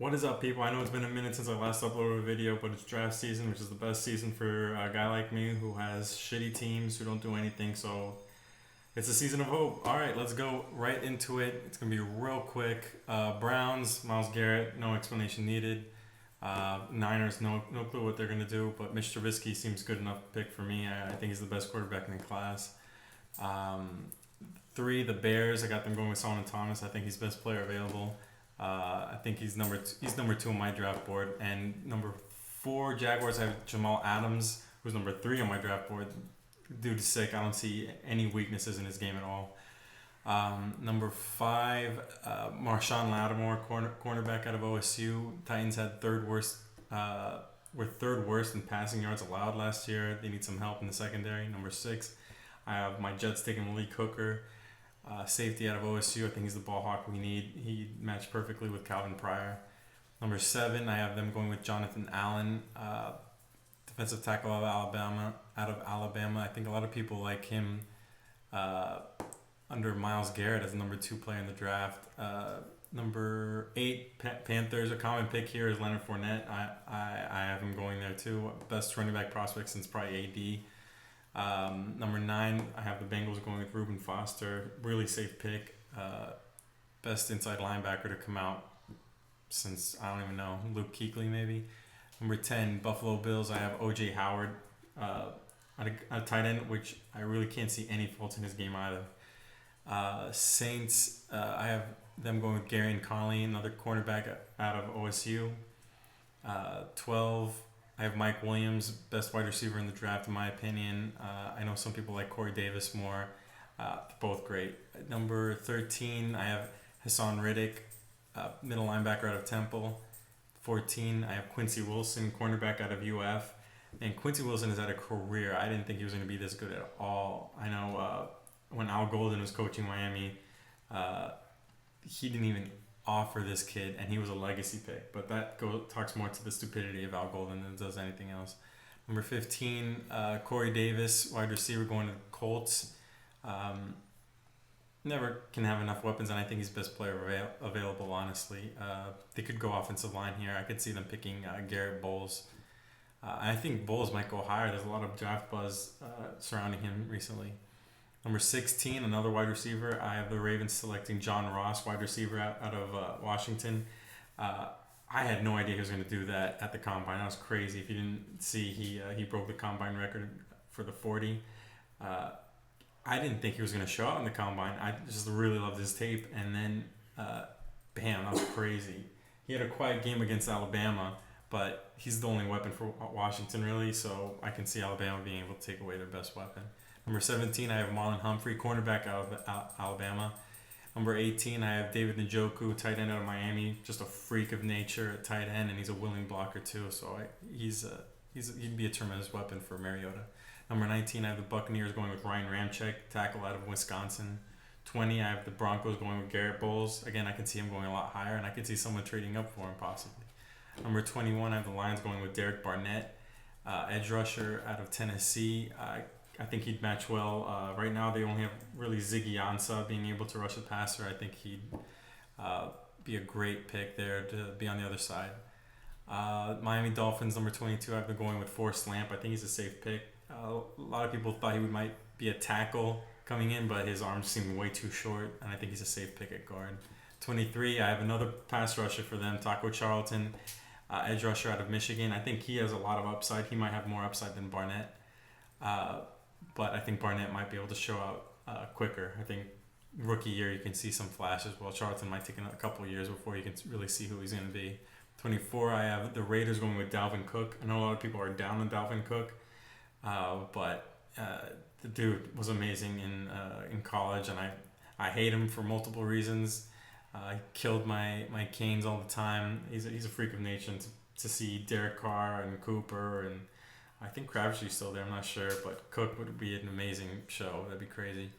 What is up, people? I know it's been a minute since I last uploaded a video, but it's draft season, which is the best season for a guy like me who has shitty teams who don't do anything. So it's a season of hope. All right, let's go right into it. It's gonna be real quick. Browns, Myles Garrett, no explanation needed. Niners, no clue what they're gonna do, but Mitch Trubisky seems good enough pick for me. I think he's the best quarterback in the class. Um, Three, the Bears. I got them going with Solomon Thomas. I think he's best player available. I think he's number two on my draft board. And number four, Jaguars. I have Jamal Adams, who's number three on my draft board. Dude is sick. I don't see any weaknesses in his game at all. Number five, Marshawn Lattimore, cornerback out of OSU. Titans had were third worst in passing yards allowed last year. They need some help in the secondary. Number six, I have my Jets taking Malik Hooker, safety out of OSU. I think he's the ball hawk we need. He matched perfectly with Calvin Pryor. Number seven, I have them going with Jonathan Allen, defensive tackle of Alabama. Out of Alabama, I think a lot of people like him under Myles Garrett as the number two player in the draft. Number eight, Panthers. A common pick here is Leonard Fournette. I have him going there too. Best running back prospect since probably AD. Number nine, I have the Bengals going with Reuben Foster. Really safe pick. Best inside linebacker to come out since, I don't even know, Luke Kuechly maybe. Number 10, Buffalo Bills. I have OJ Howard, a tight end, which I really can't see any faults in his game either. Saints, I have them going with Gary and Conley, another cornerback out of OSU. 12, I have Mike Williams, best wide receiver in the draft in my opinion. I know some people like Corey Davis more. Both great. At number 13, I have Hassan Riddick, middle linebacker out of Temple. 14, I have Quincy Wilson, cornerback out of UF. And Quincy Wilson has had a career. I didn't think he was going to be this good at all. I know when Al Golden was coaching Miami, he didn't even offer this kid, and he was a legacy pick. But that talks more to the stupidity of Al Golden than it does anything else. Number 15, Corey Davis, wide receiver going to the Colts. Never can have enough weapons, and I think he's best player available, honestly. They could go offensive line here. I could see them picking Garrett Bowles. I think Bowles might go higher. There's a lot of draft buzz surrounding him recently. Number 16, another wide receiver. I have the Ravens selecting John Ross, wide receiver out of Washington. I had no idea he was going to do that at the combine. That was crazy. If you didn't see, he broke the combine record for the 40. I didn't think he was going to show up in the combine. I just really loved his tape. And then, bam, that was crazy. He had a quiet game against Alabama, but he's the only weapon for Washington, really. So I can see Alabama being able to take away their best weapon. Number 17, I have Marlon Humphrey, cornerback out of Alabama. Number 18, I have David Njoku, tight end out of Miami. Just a freak of nature at tight end, and he's a willing blocker too. So he'd be a tremendous weapon for Mariota. Number 19, I have the Buccaneers going with Ryan Ramczyk, tackle out of Wisconsin. 20, I have the Broncos going with Garrett Bowles. Again, I can see him going a lot higher, and I can see someone trading up for him possibly. Number 21, I have the Lions going with Derek Barnett, edge rusher out of Tennessee. I think he'd match well. Right now, they only have really Ziggy Ansah being able to rush the passer. I think he'd be a great pick there to be on the other side. Miami Dolphins, number 22, I've been going with Forrest Lamp. I think he's a safe pick. A lot of people thought he might be a tackle coming in, but his arms seem way too short, and I think he's a safe pick at guard. 23, I have another pass rusher for them, Taco Charlton, edge rusher out of Michigan. I think he has a lot of upside. He might have more upside than Barnett. But I think Barnett might be able to show out quicker. I think rookie year you can see some flashes, while Charlton might take a couple years before you can really see who he's going to be. 24, I have the Raiders going with Dalvin Cook. I know a lot of people are down on Dalvin Cook, but the dude was amazing in college, and I hate him for multiple reasons. He killed my Canes all the time. He's a freak of nature. To see Derek Carr and Cooper, and I think Crabtree's still there, I'm not sure, but Cook would be an amazing show. That'd be crazy.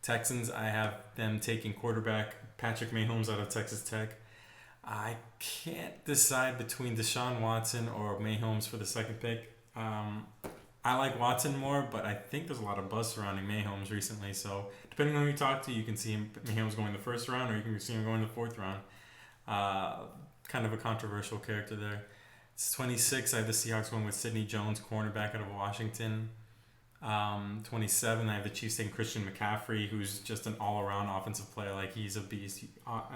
Texans, I have them taking quarterback Patrick Mahomes out of Texas Tech. I can't decide between Deshaun Watson or Mahomes for the second pick. I like Watson more, but I think there's a lot of buzz surrounding Mahomes recently. So depending on who you talk to, you can see Mahomes going the first round, or you can see him going the fourth round. kind of a controversial character there. It's 26. I have the Seahawks going with Sidney Jones, cornerback out of Washington. 27, I have the Chiefs taking Christian McCaffrey, who's just an all-around offensive player. Like, he's a beast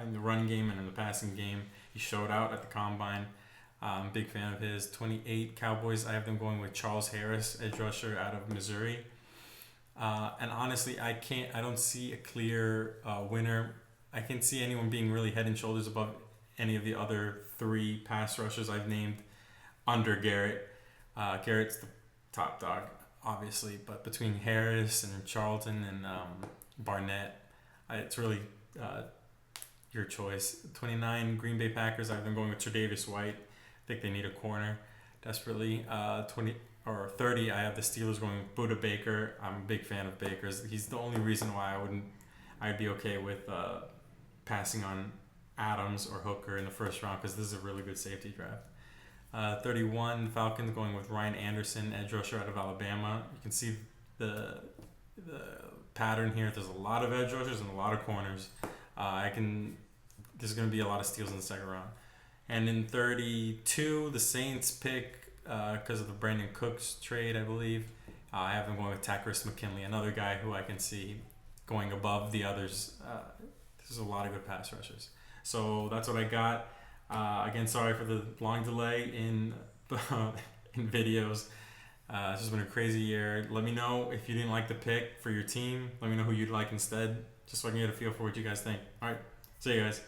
in the run game and in the passing game. He showed out at the combine. Big fan of his. 28, Cowboys, I have them going with Charles Harris, edge rusher out of Missouri. And honestly, I don't see a clear winner. I can't see anyone being really head and shoulders above any of the other three pass rushers I've named under Garrett. Garrett's the top dog, obviously, but between Harris and Charlton and Barnett, it's really your choice. 29, Green Bay Packers, I have them going with Tre'Davious White. I think they need a corner desperately. 30, I have the Steelers going with Budda Baker. I'm a big fan of Baker's. He's the only reason why I'd be okay with passing on Adams or Hooker in the first round, because this is a really good safety draft. 31, Falcons going with Ryan Anderson, edge rusher out of Alabama. You can see the pattern here. There's a lot of edge rushers and a lot of corners. There's going to be a lot of steals in the second round. And in 32, the Saints pick, because of the Brandon Cooks trade, I believe. I have them going with Takris McKinley, another guy who I can see going above the others. There's a lot of good pass rushers. So that's what I got. Again, sorry for the long delay in videos. This has been a crazy year. Let me know if you didn't like the pick for your team. Let me know who you'd like instead, just so I can get a feel for what you guys think. All right, see you guys.